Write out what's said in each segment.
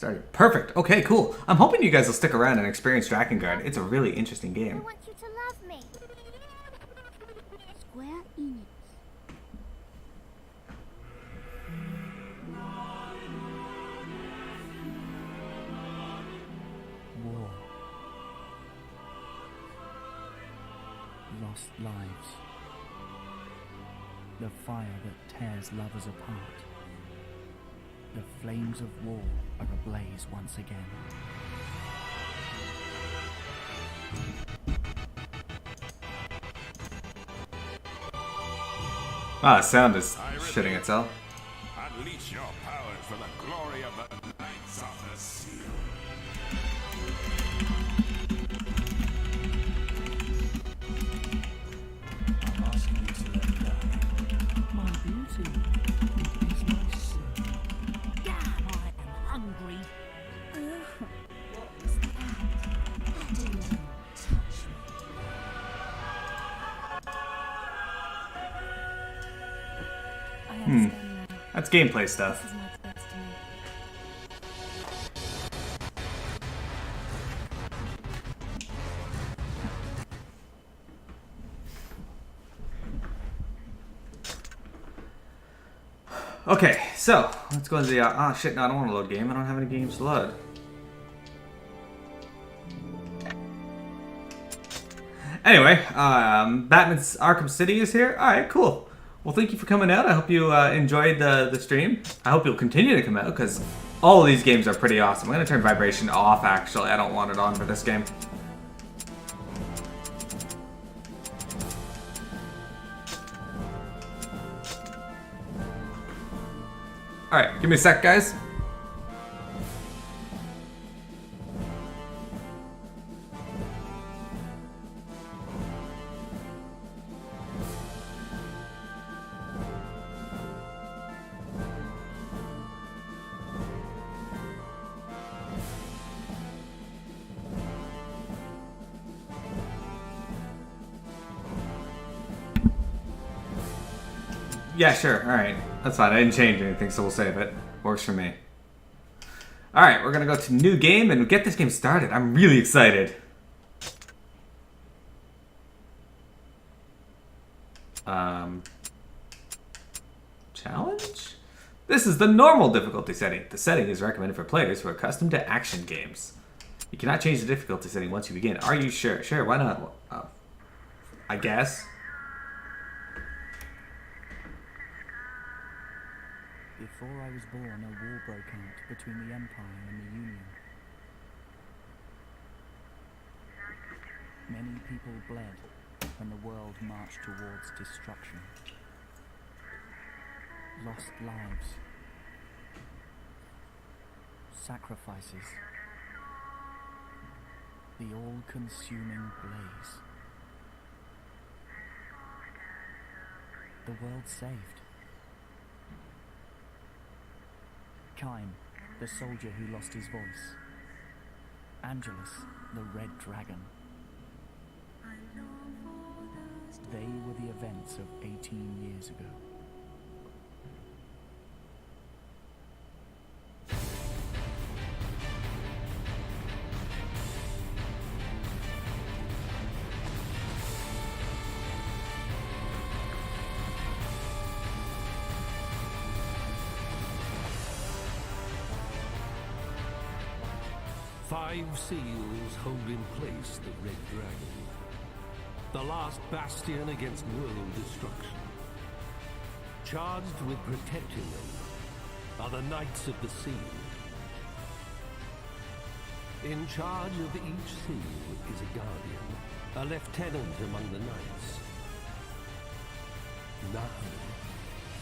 Started. Perfect. Okay, cool. I'm hoping you guys will stick around and experience Drakengard. It's a really interesting game. I want you to love me. Square Enix. War. Lost lives. The fire that tears lovers apart. The flames of war are ablaze once again. Ah, sound is shitting itself. Unleash your powers for the glory of the Knights of the Sea. I'm asking you to let go. My beauty is my sin. Damn, I am hungry. What was that? Didn't touch me. I understand now. That's gameplay This stuff. is my destiny. Okay, so let's go into the. Oh shit! No, I don't want to load game. I don't have any games to load. Anyway, Batman's Arkham City is here. All right, cool. Well, thank you for coming out. I hope you enjoyed the stream. I hope you'll continue to come out because all of these games are pretty awesome. I'm gonna turn vibration off. Actually, I don't want it on for this game. All right, give me a sec, guys. Yeah, sure. All right. That's fine. I didn't change anything, so we'll save it. Works for me. All right, we're going to go to new game and get this game started. I'm really excited. Challenge? This is the normal difficulty setting. The setting is recommended for players who are accustomed to action games. You cannot change the difficulty setting once you begin. Are you sure? Sure, why not? I guess. Before I was born, a war broke out between the Empire and the Union. Many people bled when the world marched towards destruction. Lost lives. Sacrifices. The all-consuming blaze. The world saved. Kime, the soldier who lost his voice. Angelus, the Red Dragon. They were the events of 18 years ago. Five seals hold in place the Red Dragon, the last bastion against world destruction. Charged with protecting them are the Knights of the Sea. In charge of each seal is a guardian, a lieutenant among the knights. Now,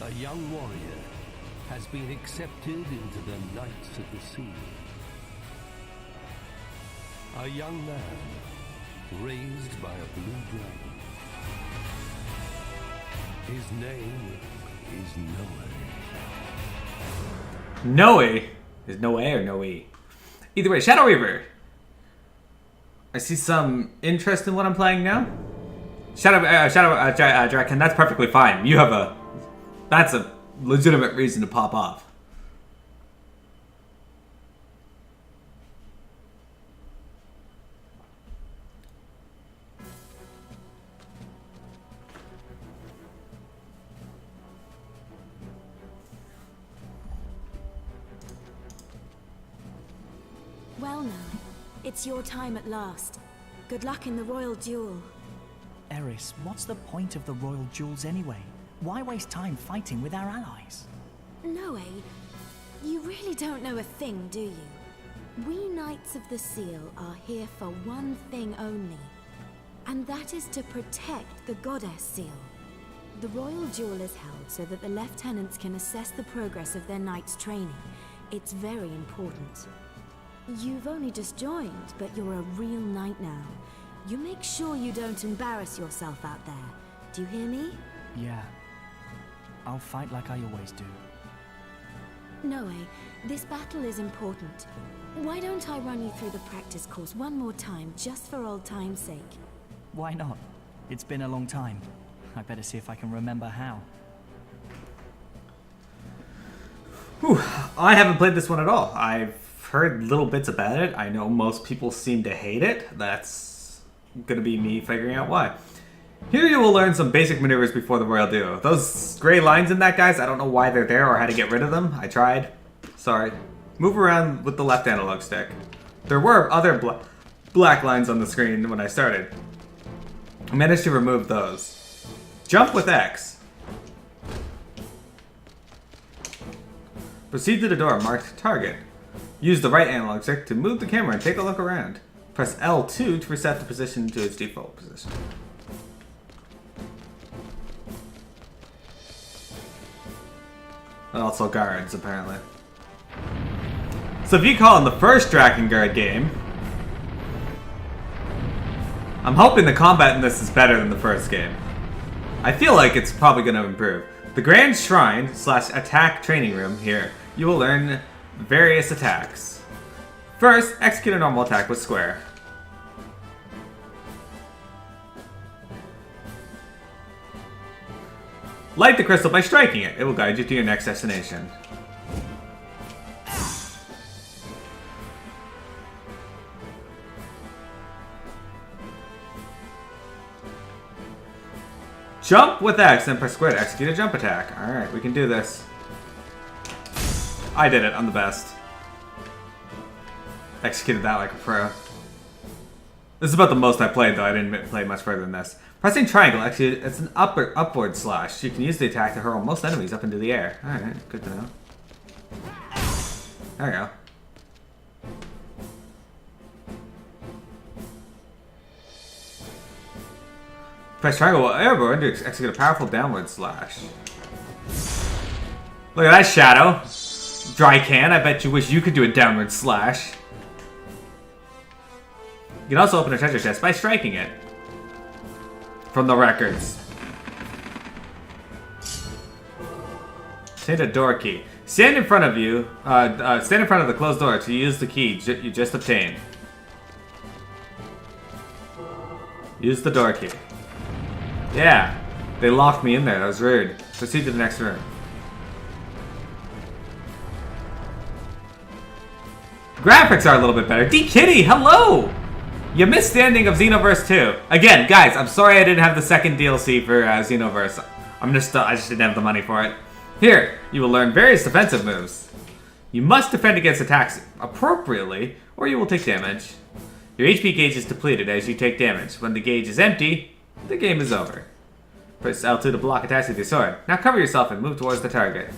a young warrior has been accepted into the Knights of the Sea. A young man raised by a blue dragon. His name is Nowe. Nowe? Is Noe or Noe? Either way, Shadow Reaver. I see some interest in what I'm playing now. Draken, that's perfectly fine. You have a... That's a legitimate reason to pop off. Well now, it's your time at last. Good luck in the royal duel. Eris, what's the point of the royal duels anyway? Why waste time fighting with our allies? Noe, you really don't know a thing, do you? We Knights of the Seal are here for one thing only, and that is to protect the Goddess Seal. The royal duel is held so that the lieutenants can assess the progress of their knights' training. It's very important. You've only just joined, but you're a real knight now. You make sure you don't embarrass yourself out there. Do you hear me? Yeah. I'll fight like I always do. Noe, this battle is important. Why don't I run you through the practice course one more time, just for old time's sake? Why not? It's been a long time. I better see if I can remember how. Whew. I haven't played this one at all. I've heard little bits about it. I know most people seem to hate it. That's gonna be me figuring out why. Here you will learn some basic maneuvers before the royal duo. Those gray lines in that, guys, I don't know why they're there or how to get rid of them. I tried. Sorry. Move around with the left analog stick. There were other black lines on the screen when I started. I managed to remove those. Jump with X. Proceed to the door marked target. Use the right analog stick to move the camera and take a look around. Press L2 to reset the position to its default position. And also guards, apparently. So if you call in the first Drakengard game, I'm hoping the combat in this is better than the first game. I feel like it's probably going to improve. The Grand Shrine / attack training room here, you will learn various attacks. First, execute a normal attack with square. Light the crystal by striking it. It will guide you to your next destination. Jump with X and press square to execute a jump attack. Alright, we can do this. I did it, I'm the best. Executed that like a pro. This is about the most I played, though. I didn't play much further than this. Pressing triangle, actually, it's an upward slash. You can use the attack to hurl most enemies up into the air. Alright, good to know. There we go. Press triangle while airborne to execute a powerful downward slash. Look at that shadow. Dry can, I bet you wish you could do a downward slash. You can also open a treasure chest by striking it. From the records. Obtain a door key. Stand in front of you. Stand in front of the closed door to use the key you just obtained. Use the door key. Yeah, they locked me in there. That was rude. Proceed to the next room. Graphics are a little bit better. D-Kitty, hello! You missed the ending of Xenoverse 2. Again, guys, I'm sorry I didn't have the second DLC for Xenoverse. I just didn't have the money for it. Here, you will learn various defensive moves. You must defend against attacks appropriately, or you will take damage. Your HP gauge is depleted as you take damage. When the gauge is empty, the game is over. Press L2 to block attacks with your sword. Now cover yourself and move towards the target.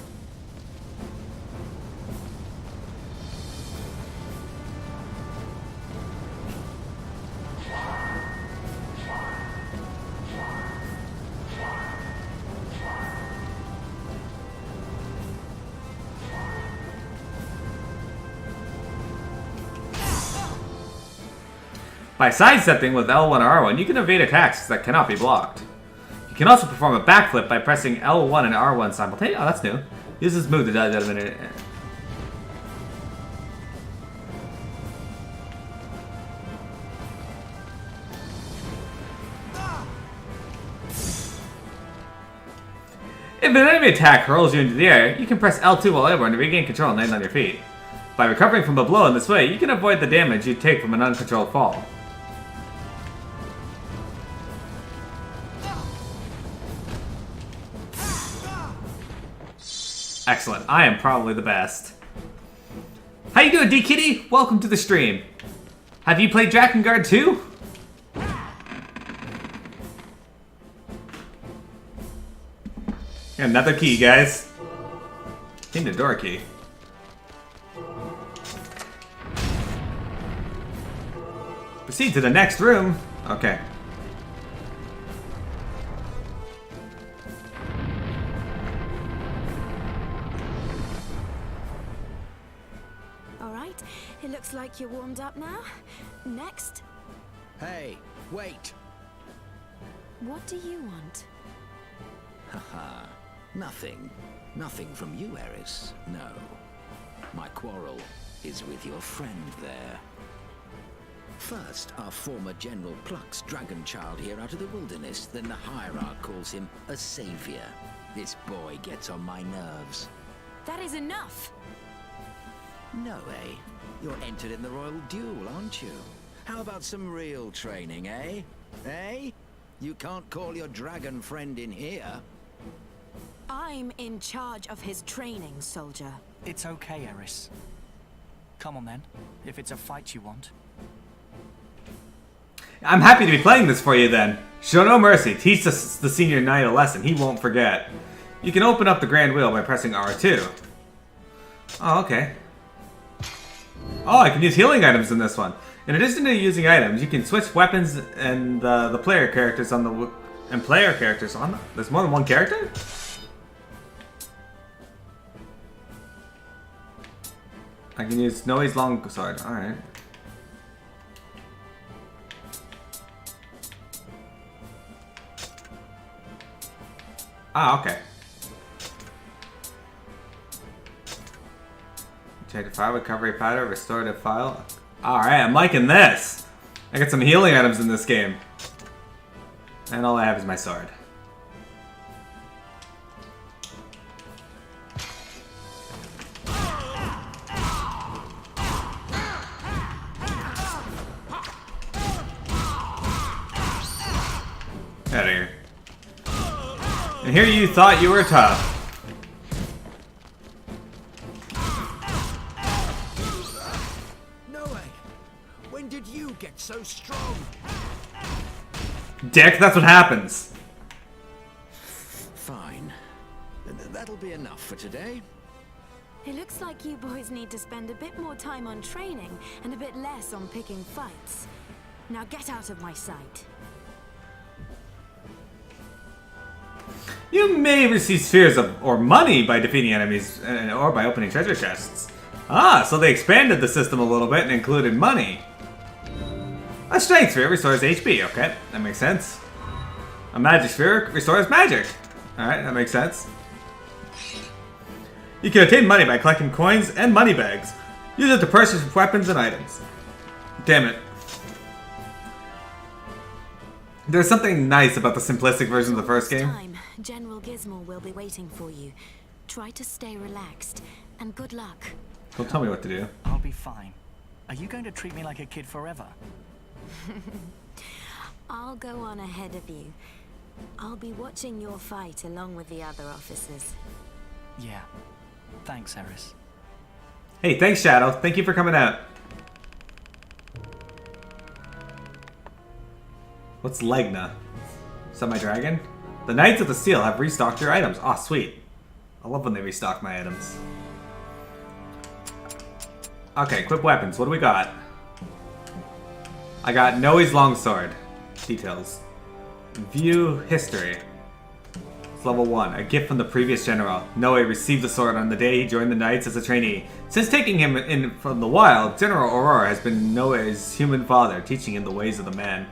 By sidestepping with L1 or R1, you can evade attacks that cannot be blocked. You can also perform a backflip by pressing L1 and R1 simultaneously. Oh, that's new. Use this move to dodge out of it. If an enemy attack hurls you into the air, you can press L2 while airborne to regain control and land on your feet. By recovering from a blow in this way, you can avoid the damage you'd take from an uncontrolled fall. Excellent. I am probably the best. How you doing, doing, D-Kitty? Welcome to the stream. Have you played Drakengard too? Another key, guys. Need a door key. Proceed to the next room. Okay. All right, it looks like you're warmed up now. Next, Hey, wait! what do you want? Haha. Nothing. Nothing from you, Eris. No. My quarrel is with your friend there. First, our former General plucks Dragon Child here out of the wilderness, then the Hierarch calls him a savior. This boy gets on my nerves. That is enough. No, eh? You're entered in the royal duel, aren't you? How about some real training, eh? Eh? You can't call your dragon friend in here. I'm in charge of his training, soldier. It's okay, Eris. Come on then, if it's a fight you want. I'm happy to be playing this for you then. Show no mercy. Teach the senior knight a lesson he won't forget. You can open up the grand wheel by pressing R2. Oh, okay. Oh, I can use healing items in this one. In addition to using items, you can switch weapons and the player characters on the... And player characters on... There's more than one character? I can use Nowe's long sword. Alright. Ah, okay. Check the file, recovery powder, restorative file. Alright, I'm liking this. I got some healing items in this game. And all I have is my sword. Out of here. And here you thought you were tough. No way! When did you get so strong? Dick, that's what happens. Fine. That'll be enough for today. It looks like you boys need to spend a bit more time on training and a bit less on picking fights. Now get out of my sight. You may receive spheres or money by defeating enemies or by opening treasure chests. Ah, so they expanded the system a little bit and included money. A strength sphere restores HP. Okay, that makes sense. A magic sphere restores magic. Alright, that makes sense. You can obtain money by collecting coins and money bags. Use it to purchase weapons and items. Damn it. There's something nice about the simplistic version of the first game. Time, General Gizmo will be waiting for you. Try to stay relaxed, and good luck. Don't tell me what to do. I'll be fine. Are you going to treat me like a kid forever? I'll go on ahead of you. I'll be watching your fight along with the other officers. Yeah. Thanks, Eris. Hey, thanks, Shadow. Thank you for coming out. What's Legna? Semi-dragon? The Knights of the Seal have restocked your items. Aw, sweet. I love when they restock my items. Okay, equip weapons. What do we got? I got Nowe's longsword. Details. View history. It's level 1. A gift from the previous general. Nowe received the sword on the day he joined the Knights as a trainee. Since taking him in from the wild, General Aurora has been Nowe's human father, teaching him the ways of the man.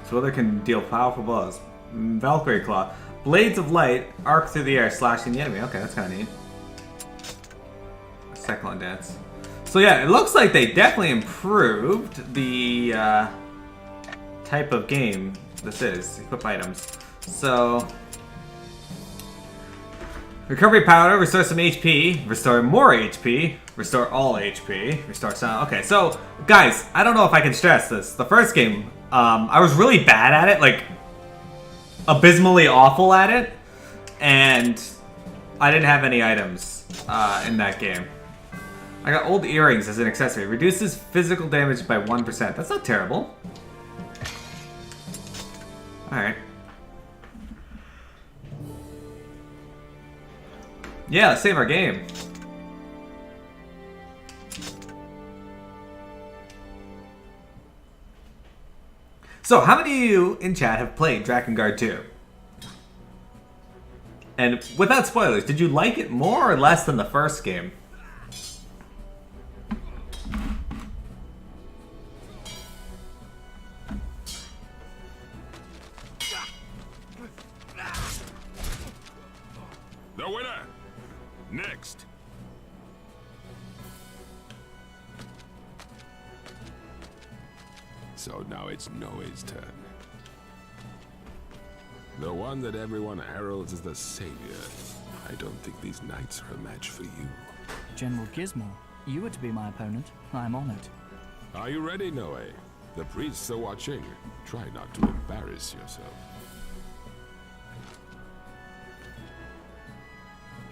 Swither can deal powerful blows. Valkyrie Claw. Blades of light arc through the air, slashing the enemy. Okay, that's kind of neat. Cyclone dance. So yeah, it looks like they definitely improved the type of game this is. Equip items. So recovery powder, restore some HP, restore more HP, restore all HP, restore sound. Okay, so guys, I don't know if I can stress this. The first game, I was really bad at it, like abysmally awful at it, and I didn't have any items in that game. I got old earrings as an accessory. Reduces physical damage by 1%. That's not terrible. Alright. Yeah, let's save our game. So, how many of you in chat have played Drakengard 2? And without spoilers, did you like it more or less than the first game? The winner! Next! So now it's Nowe's turn. The one that everyone heralds as the savior. I don't think these knights are a match for you. General Gizmo, you were to be my opponent. I'm honored. Are you ready, Nowe? The priests are watching. Try not to embarrass yourself.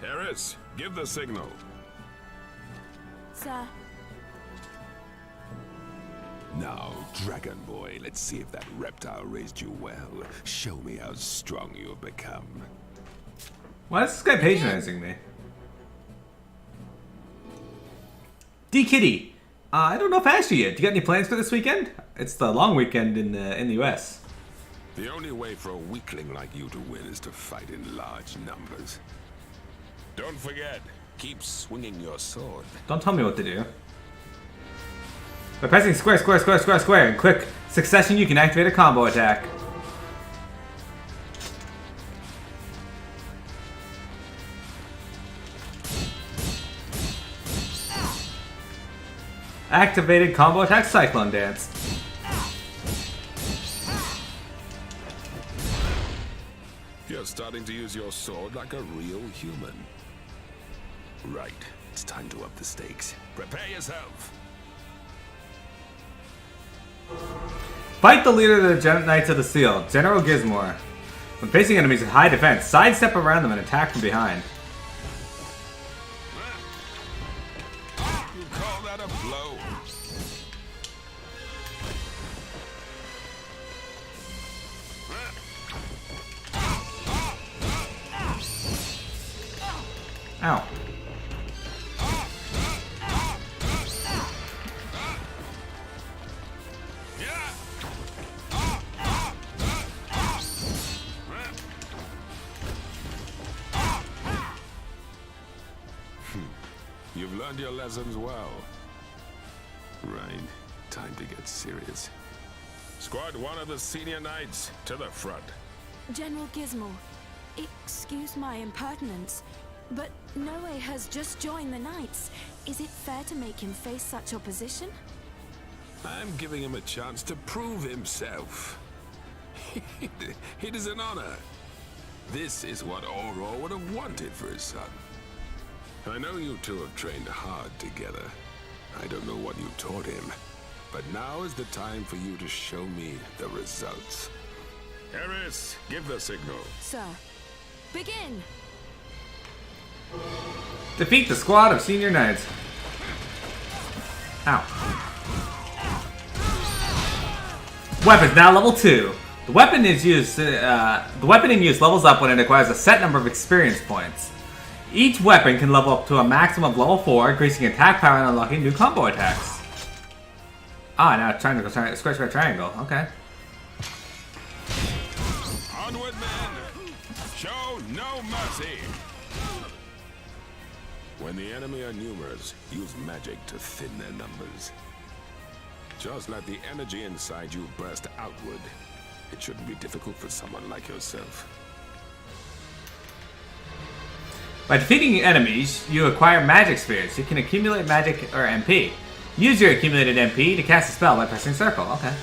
Eris, give the signal. Sir, Now, Dragon Boy, let's see if that reptile raised you well. Show me how strong you have become. Why is this guy patronizing me? D Kitty, I don't know if I asked you yet. Do you got any plans for this weekend? It's the long weekend in the US. The only way for a weakling like you to win is to fight in large numbers. Don't forget, keep swinging your sword. Don't tell me what to do. By pressing square, square, square, square, square in quick succession, you can activate a combo attack. Activated combo attack Cyclone Dance. You're starting to use your sword like a real human. Right, it's time to up the stakes. Prepare yourself. Fight the leader of the Knights of the Seal, General Gizmo. When facing enemies in high defense, sidestep around them and attack from behind. You call that a blow? Ow. You've learned your lessons well. Right, time to get serious. Squad 1 of the senior knights, to the front. General Gizmo, excuse my impertinence, but Nowe has just joined the Knights. Is it fair to make him face such opposition? I'm giving him a chance to prove himself. It is an honor. This is what Auror would have wanted for his son. I know you two have trained hard together. I don't know what you taught him, but now is the time for you to show me the results. Eris, give the signal. Sir, begin! Defeat the squad of senior knights. Ow. Weapons now level 2. The weapon is used. The weapon in use levels up when it acquires a set number of experience points. Each weapon can level up to a maximum of level 4, increasing attack power and unlocking new combo attacks. Ah, now triangle, square, square, triangle. Okay. Onward, men! Show no mercy! When the enemy are numerous, use magic to thin their numbers. Just let the energy inside you burst outward. It shouldn't be difficult for someone like yourself. By defeating enemies, you acquire magic spirits. You can accumulate magic or MP. Use your accumulated MP to cast a spell by pressing circle. Okay.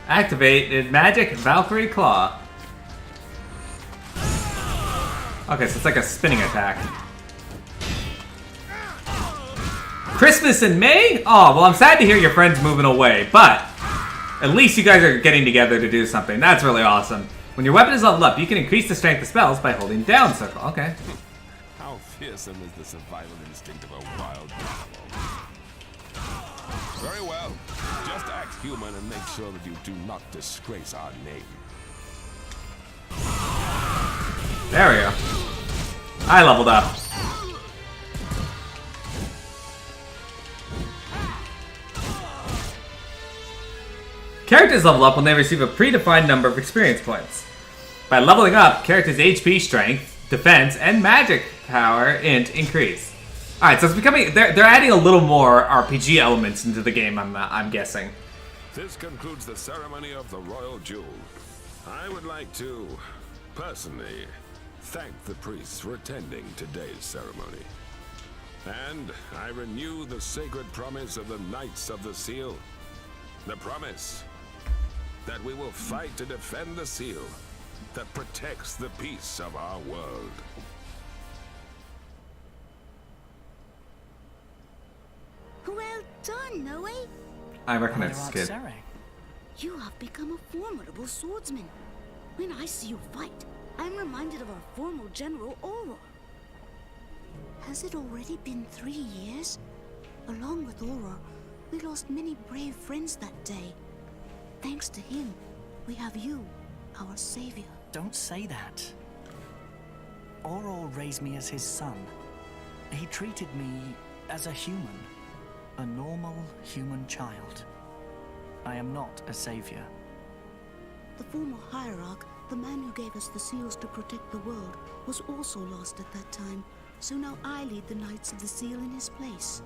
Activated magic Valkyrie Claw. Okay, so it's like a spinning attack. Christmas in May? Oh, well, I'm sad to hear your friend's moving away, but at least you guys are getting together to do something. That's really awesome. When your weapon is leveled up, you can increase the strength of spells by holding down circle. Okay. How fearsome is the survival instinct of a wild animal? Very well. Just act human and make sure that you do not disgrace our name. There we go. I leveled up. Characters level up when they receive a predefined number of experience points. By leveling up, characters' HP, strength, defense, and magic power increase. Alright, so it's becoming... They're adding a little more RPG elements into the game, I'm guessing. This concludes the ceremony of the Royal Jewel. I would like to, personally, thank the priests for attending today's ceremony. And I renew the sacred promise of the Knights of the Seal. The promise that we will fight to defend the seal that protects the peace of our world. Well done, Nowe. I recognize this kid. Sarah. You have become a formidable swordsman. When I see you fight, I'm reminded of our former General Auror. Has it already been 3 years? Along with Auror, we lost many brave friends that day. Thanks to him, we have you, our savior. Don't say that. Auror raised me as his son. He treated me as a human. A normal human child. I am not a savior. The former hierarch, the man who gave us the seals to protect the world, was also lost at that time. So now I lead the Knights of the Seal in his place.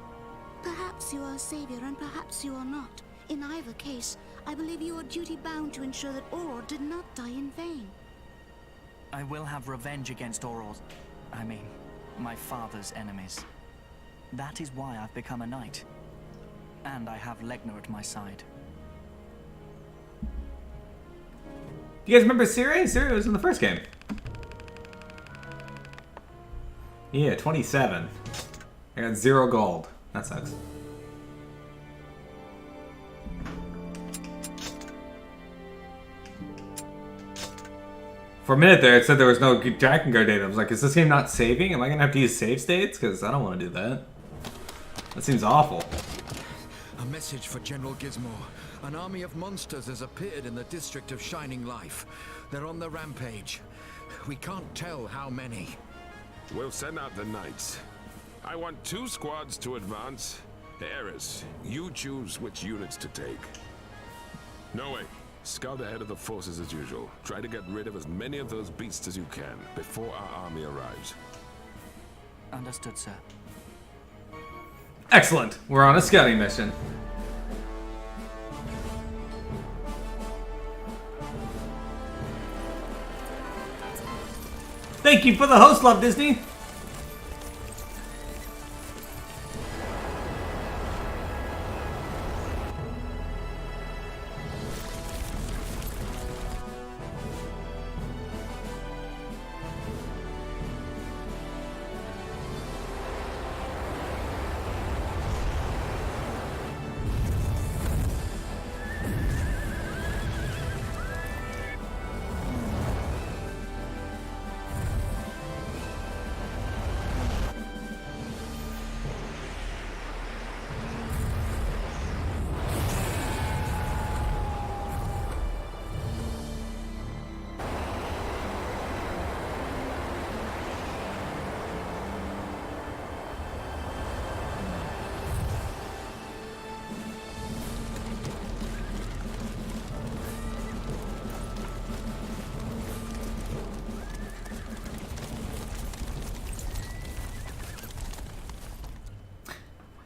Perhaps you are a savior and perhaps you are not. In either case, I believe you are duty-bound to ensure that Auror did not die in vain. I will have revenge against my father's enemies. That is why I've become a knight. And I have Legna at my side. You guys remember Ciri? Ciri was in the first game. Yeah, 27. I got 0 gold. That sucks. For a minute there, it said there was no Drakengard data. I was like, is this game not saving? Am I going to have to use save states? Because I don't want to do that. That seems awful. A message for General Gizmo. An army of monsters has appeared in the district of Shining Life. They're on the rampage. We can't tell how many. We'll send out the Knights. I want 2 squads to advance. Eris, you choose which units to take. Nowe, scout ahead of the forces as usual. Try to get rid of as many of those beasts as you can before our army arrives. Understood, sir. Excellent. We're on a scouting mission. Thank you for the host, Love Disney.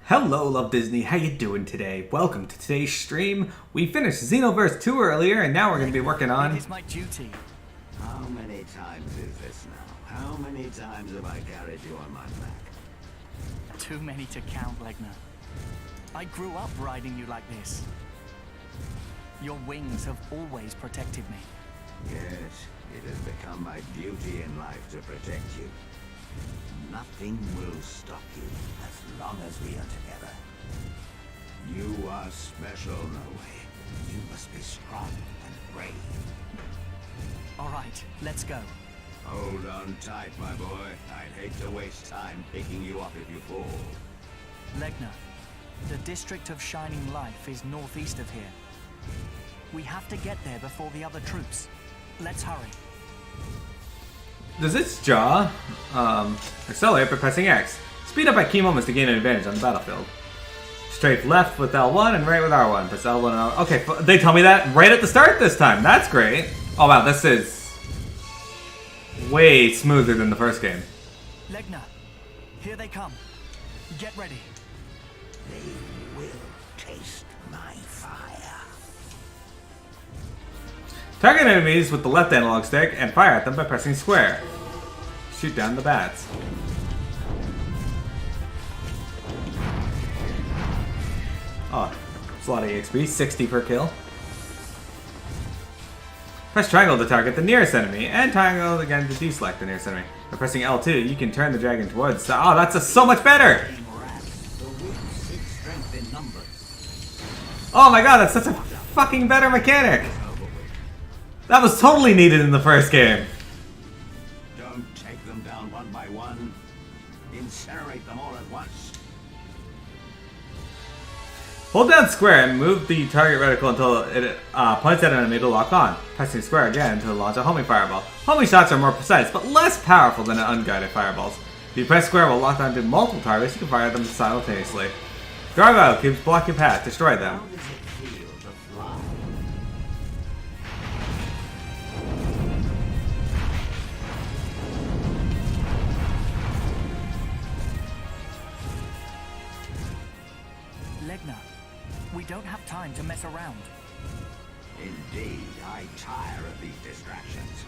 Hello, Love Disney. How you doing today? Welcome to today's stream. We finished Xenoverse 2 earlier, and now we're going to be working on... It is my duty. How many times is this now? How many times have I carried you on my back? Too many to count, Legna. I grew up riding you like this. Your wings have always protected me. Yes, it has become my duty in life to protect you. Nothing will stop you as long as we are together. You are special, Nowe. You must be strong and brave. All right, let's go. Hold on tight, my boy. I'd hate to waste time picking you up if you fall. Legna, the district of Shining Life is northeast of here. We have to get there before the other troops. Let's hurry. Does its jaw accelerate by pressing X? Speed up at key moments to gain an advantage on the battlefield. Strafe left with L1 and right with R1. Press L1 and R1. Okay, they tell me that right at the start this time. That's great. Oh wow, this is way smoother than the first game. Legna, here they come. Get ready. They will taste my fire. Target enemies with the left analog stick and fire at them by pressing square. Shoot down the bats. Oh, it's a lot of EXP, 60 per kill. Press triangle to target the nearest enemy, and triangle again to deselect the nearest enemy. By pressing L2, you can turn the dragon towards... Oh, that's so much better! Oh my god, that's such a fucking better mechanic! That was totally needed in the first game. Don't take them down one by one. Incinerate them all at once. Hold down square and move the target reticle until it points at an enemy to lock on. Pressing square again to launch a homing fireball. Homing shots are more precise, but less powerful than unguided fireballs. If you press square while locked onto multiple targets, you can fire them simultaneously. Gargoyle cubes block your path, destroy them. How does it feel to fly? Legna, we don't have time to mess around. Indeed, I tire of these distractions.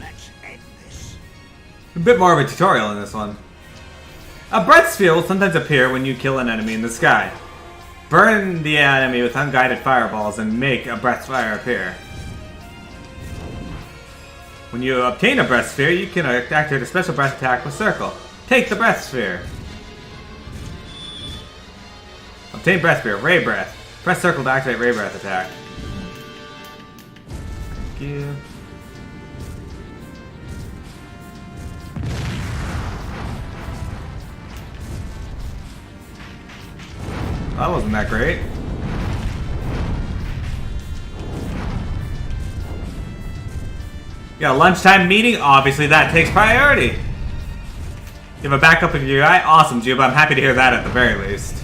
Let's end this. A bit more of a tutorial in this one. A breath sphere will sometimes appear when you kill an enemy in the sky. Burn the enemy with unguided fireballs and make a breath fire appear. When you obtain a breath sphere, you can activate a special breath attack with circle. Take the breath sphere. Obtain breath sphere, ray breath. Press circle to activate ray breath attack. Thank you. That wasn't that great. Yeah, lunchtime meeting, obviously that takes priority. You have a backup of your guy? Awesome, Juba. I'm happy to hear that at the very least.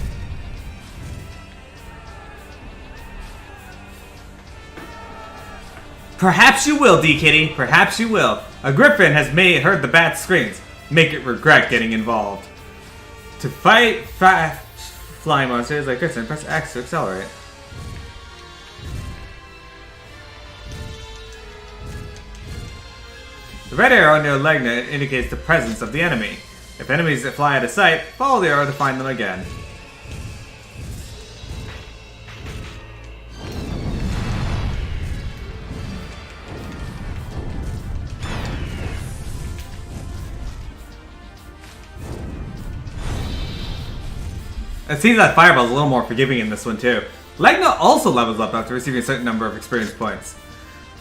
Perhaps you will, D-Kitty. Perhaps you will. A griffin has heard the bat's screams. Make it regret getting involved. To fight flying monsters like Griffin, press X to accelerate. The red arrow near Legna indicates the presence of the enemy. If enemies fly out of sight, follow the arrow to find them again. It seems that Fireball's a little more forgiving in this one too. Legna also levels up after receiving a certain number of experience points.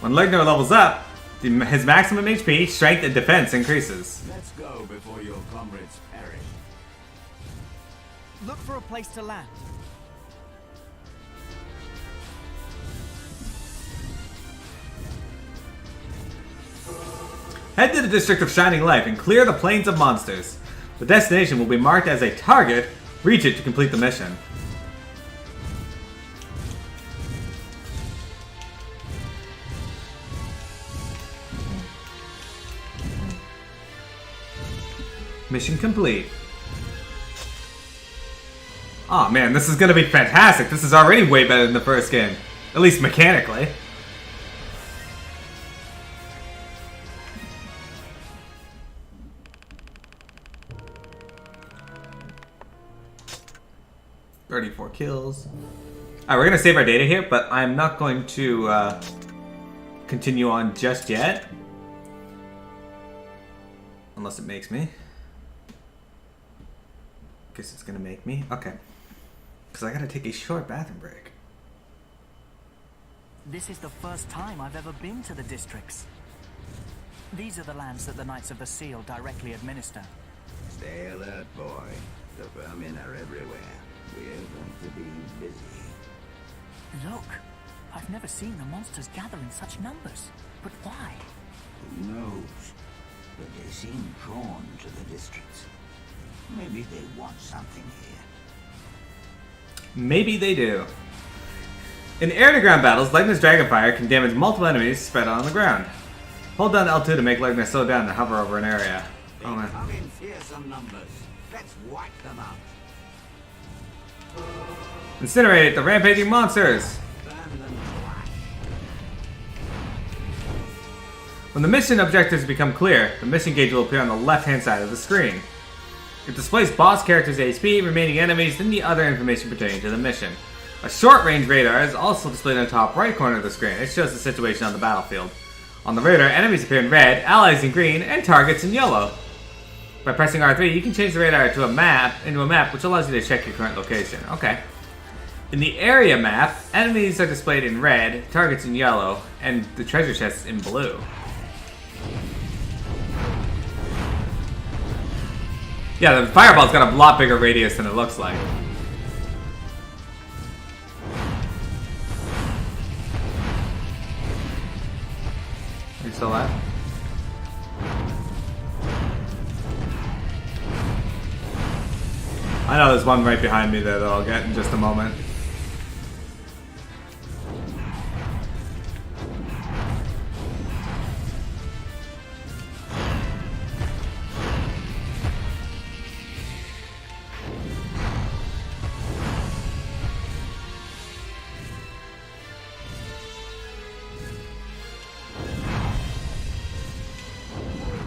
When Legna levels up, his maximum HP, strength, and defense increases. Let's go before your comrades perish. Look for a place to land. Head to the District of Shining Life and clear the plains of monsters. The destination will be marked as a target. Reach it to complete the mission. Mission complete. Aw, man, this is gonna be fantastic. This is already way better than the first game. At least mechanically. .34 kills. Alright, we're gonna save our data here, but I'm not going to continue on just yet. Unless it makes me. Guess it's gonna make me. Okay. Because I gotta take a short bathroom break. This is the first time I've ever been to the districts. These are the lands that the Knights of the Seal directly administer. Stay alert, boy. The vermin are everywhere. We're going to be busy. Look, I've never seen the monsters gather in such numbers. But why? Who knows? But they seem drawn to the districts. Maybe they want something here. Maybe they do. In air-to-ground battles, Legna's Dragonfire can damage multiple enemies spread on the ground. Hold down L2 to make Legna slow down and hover over an area. They Oh man. come in fearsome numbers. Let's wipe them out. Incinerate the rampaging monsters! Burn them black. When the mission objectives become clear, the mission gauge will appear on the left-hand side of the screen. It displays boss characters' HP, remaining enemies, and the other information pertaining to the mission. A short-range radar is also displayed on the top right corner of the screen. It shows the situation on the battlefield. On the radar, enemies appear in red, allies in green, and targets in yellow. By pressing R3, you can change the radar into a map, which allows you to check your current location. Okay. In the area map, enemies are displayed in red, targets in yellow, and the treasure chests in blue. Yeah, the fireball's got a lot bigger radius than it looks like. Are you still alive? I know there's one right behind me there that I'll get in just a moment.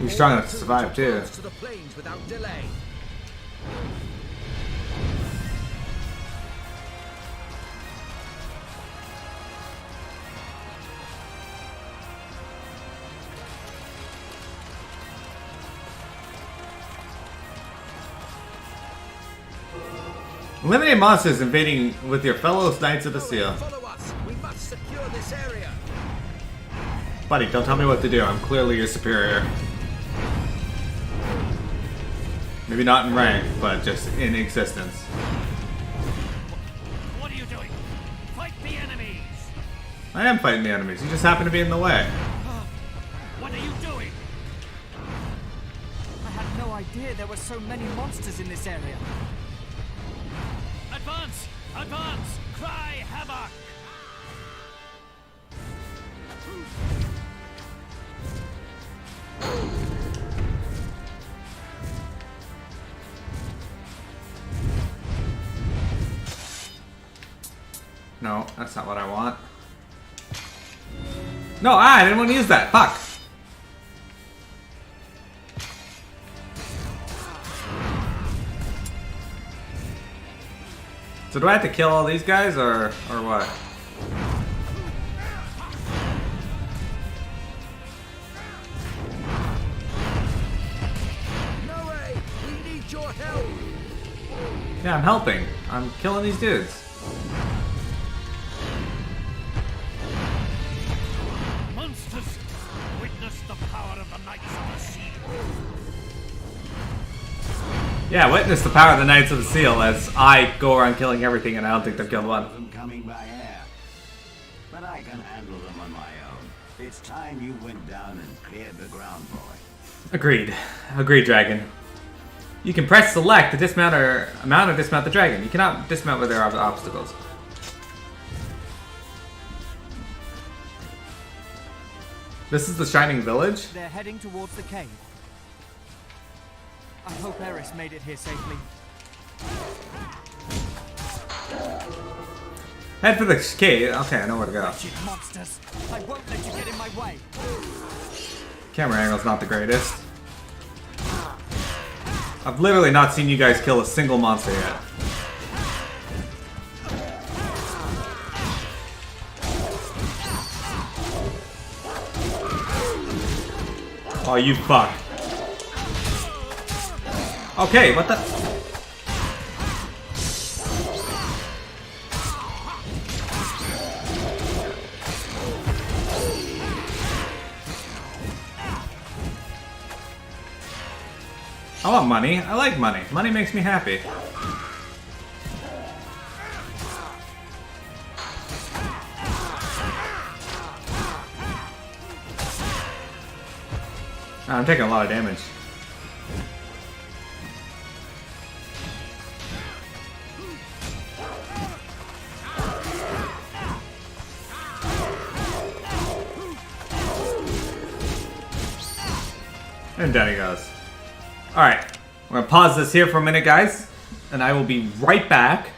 You're strong enough to survive too. To the plains without delay. Eliminate monsters invading with your fellow Knights of the Seal. Follow us. We must secure this area. Buddy, don't tell me what to do. I'm clearly your superior. Maybe not in rank, but just in existence. What are you doing? Fight the enemies! I am fighting the enemies. You just happen to be in the way. What are you doing? I had no idea there were so many monsters in this area. Advance! Advance! Cry havoc! No, that's not what I want. No, I didn't want to use that. Fuck. So do I have to kill all these guys or what? Nowe, we need your help. Yeah, I'm helping. I'm killing these dudes. Monsters! Witness the power of the Knights of the Seal! Yeah, witness the power of the Knights of the Seal as I go around killing everything and I don't think they've killed one. Them coming by air. But I can handle them on my own. It's time you went down and cleared the ground, boy. Agreed. Agreed, Dragon. You can press select to dismount or mount or dismount the dragon. You cannot dismount where there are obstacles. This is the Shining Village? They're heading towards the cave. I hope Eris made it here safely. Head for the cave. Okay, I know where to go. Wretched monsters! I won't let you get in my way! Camera angle's not the greatest. I've literally not seen you guys kill a single monster yet. Oh, you fuck. Okay, what the? I want money. I like money. Money makes me happy. I'm taking a lot of damage. And down he goes. Alright, we're gonna pause this here for a minute, guys, and I will be right back